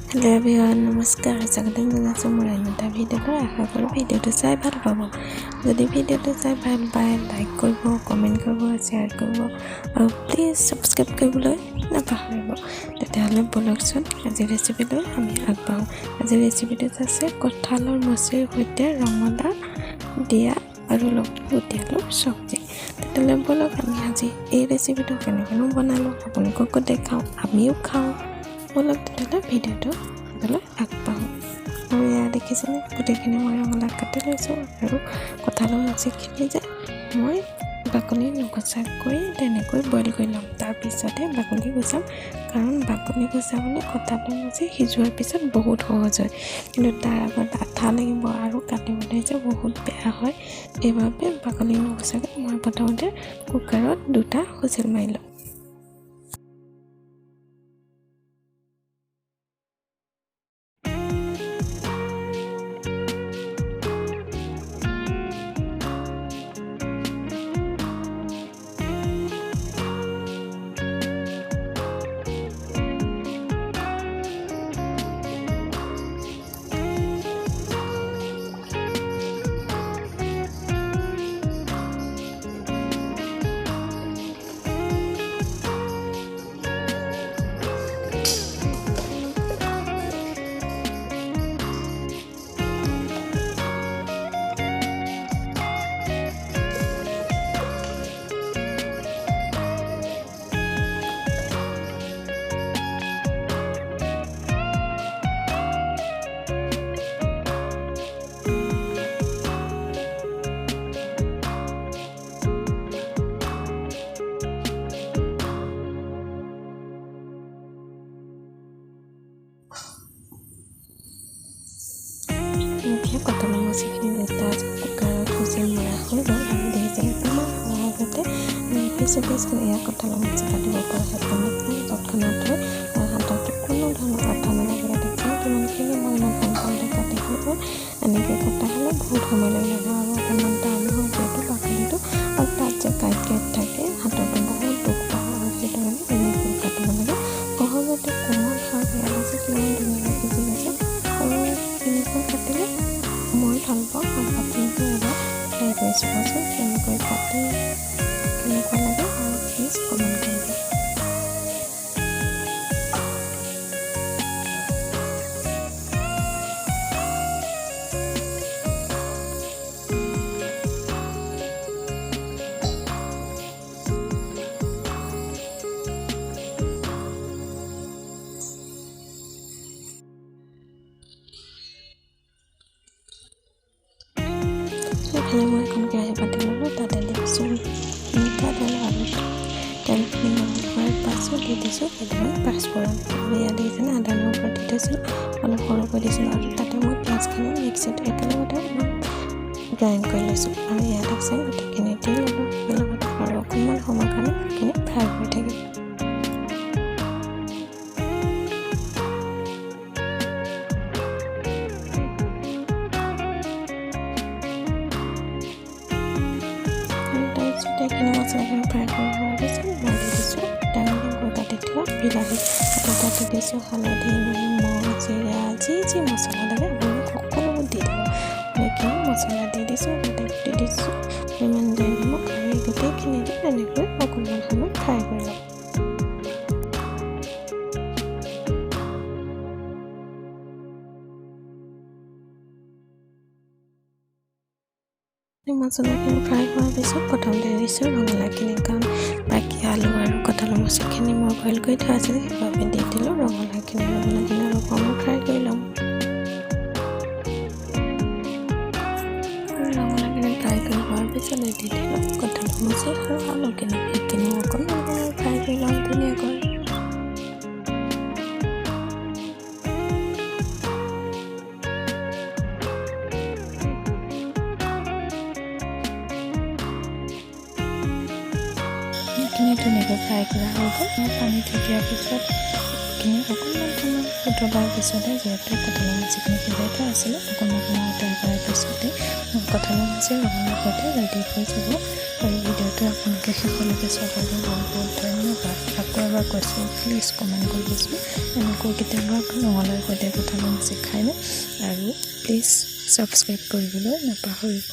Hello' everyone নমস্কাৰ স্বাগতম জনাইছোঁ মোৰ অন্য এটা ভিডিঅ'লৈ আশা কৰোঁ ভিডিঅ'টো চাই ভাল পাব যদি ভিডিঅ'টো চাই ভাল পায় লাইক কৰিব কমেণ্ট কৰিব শ্বেয়াৰ কৰিব আৰু প্লিজ ছাবস্ক্ৰাইব কৰিবলৈ নাপাহৰিব তেতিয়াহ'লে বলকচোন আজিৰ ৰেচিপিলৈ আমি আগবাঢ়োঁ আজিৰ ৰেচিপিটো আছে কঁঠালৰ মুচিৰ সৈতে ৰঙালাও দিয়া আৰু গুটি আলুৰ চব্জি তেতিয়াহ'লে বলক আমি আজি এই ৰেচিপিটো কেনেকৈনো বনালোঁ আপোনালোককো দেখাওঁ আমিও খাওঁ বলক তেতিয়াহ'লে ভিডিঅ'টো চাবলৈ আগবাঢ়োঁ আৰু এয়া দেখিছেনে গোটেইখিনি মই ৰঙালাও কাটি লৈছোঁ আৰু কঁঠালৰ মুচিখিনি যে মই বাকলি নগুচাকৈ তেনেকৈ বইল কৰি ল'ম তাৰপিছতে বাকলি গুচাম কাৰণ বাকলি গুচাবলৈ কঁঠালৰ মুচি সিজোৱাৰ পিছত বহুত সহজ হয় কিন্তু তাৰ আগত আঠা লাগিব আৰু কাটিবলৈ যে বহুত বেয়া হয় সেইবাবে বাকলি নগুচাকৈ মই প্ৰথমতে কুকাৰত 2টা হুইচেল মাৰি ল'ম এতিয়া কঁঠালৰ মুচিখিনি দুটা কুকাৰত হুইচেল মৰা হৈ গ'ল আৰু দেখিছেনে ইমান সহজতে পিছ এয়া কঁঠালৰ মুচি কাটিব পৰা তৎক্ষণাত থৈ হাতত কোনো ধৰণৰ আঠা নালাগে দেখিছেনে কিমানখিনি মই ইমান সোনকালে কাটি হৈ গ'ল এনেকৈ কটা হ'লে বহুত সময় লাগে আৰু অকণমান টান হয় যিহেতু বাকলিটো আৰু তাত যে কাঁইট থাকে হাততো বহুত দুখ পাওঁ আৰু সেইটো কাৰণে এনেকৈ কাটিব লাগে সহজতে কোমল হয় বেয়া আছে কিমান ধুনীয়াকৈ সিজি গৈছে আৰু এনেকৈ কাটিলে মই ভাল পাওঁ আৰু আপোনালোকে এবাৰ ট্ৰাই কৰি চাবচোন কেনেকৈ কাটি কেনেকুৱা লাগে আৰু প্লিজ কমেণ্ট কৰিব এইফালে মই এখন কেৰাহী পাতি ল'লোঁ তাতে দিছোঁ মিঠাতেল আৰু তেলখিনি গৰম কৰাৰ পাছত দি দিছোঁ কেইটামান পাঁচফোৰণ আৰু ইয়াত দেখিছেনে আদা নহৰু দি থৈছিলোঁ অলপ সৰুকৈ দিছিলোঁ আৰু তাতে মই পিঁয়াজখিনি মিক্সিত একেলগতে মই গ্ৰাইণ্ড কৰি লৈছোঁ আৰু ইয়াত আছে গোটেইখিনি দি ল'লোঁ একেলগতে আৰু অকণমান সময়ৰ কাৰণে সেইখিনি ফ্ৰাই কৰি থাকিম এইখিনি মছলাখিনি ফ্ৰাই কৰি হোৱাৰ পিছত মই দি দিছোঁ ডাঙৰকৈ কাটি থোৱা বিলাহী আৰু তাতে দিছোঁ হালধি নিমখ জিৰা যি মছলা লাগে আপোনালোক সকলোবোৰ দি দিব এইখিনি মছলা দি দিছোঁ তাতে দি দিছোঁ পৰিমাণ দি নিমখ আৰু এই গোটেইখিনি দি তেনেকৈ অকণমান সময় ফ্ৰাই কৰি ল'ম মছলাখিনি ফ্ৰাই হোৱাৰ পিছত প্ৰথমতে দিছোঁ ৰঙালাওখিনি কাৰণ বাকী আলু আৰু কঁঠালৰ মুচিখিনি মই বইল কৰি থোৱা আছিলে সেইবাবে দি দিলোঁ ৰঙালাওখিনি অলপ সময় ফ্ৰাই কৰি ল'ম ৰঙালাওখিনি ফ্ৰাই কৰি হোৱাৰ পিছত দি দিলোঁ কঁঠালৰ মুচি আৰু আলুখিনি সেইখিনি অকণমান ফ্ৰাই কৰি ল'ম ধুনীয়াকৈ ধুনীয়াকৈ ফ্ৰাই কৰা হৈ গ'ল পানী দি দিয়াৰ পিছত বুটখিনি অকণমান সময় উতলাৰ পিছতে যিহেতু কঁঠালৰ মুচিখিনি সিজাই থোৱা আছিলে অকণমান সময় উতল কৰাৰ পিছতে কঁঠালৰ মুচি ৰঙালাও ভাজি ৰেডি হৈ যাব। আৰু ভিডিঅ'টো আপোনালোকে শেষলৈকে চোৱাৰ বাবে বহুত বহুত ধন্যবাদ। আকৌ এবাৰ কৈছোঁ প্লিজ কমেণ্ট কৰিবচোন এনেকৈ কেতিয়াবা ৰঙালাওৰ সৈতে কঁঠালৰ মুচি খায়নে, আৰু প্লিজ ছাবস্ক্ৰাইব কৰিবলৈ নাপাহৰিব।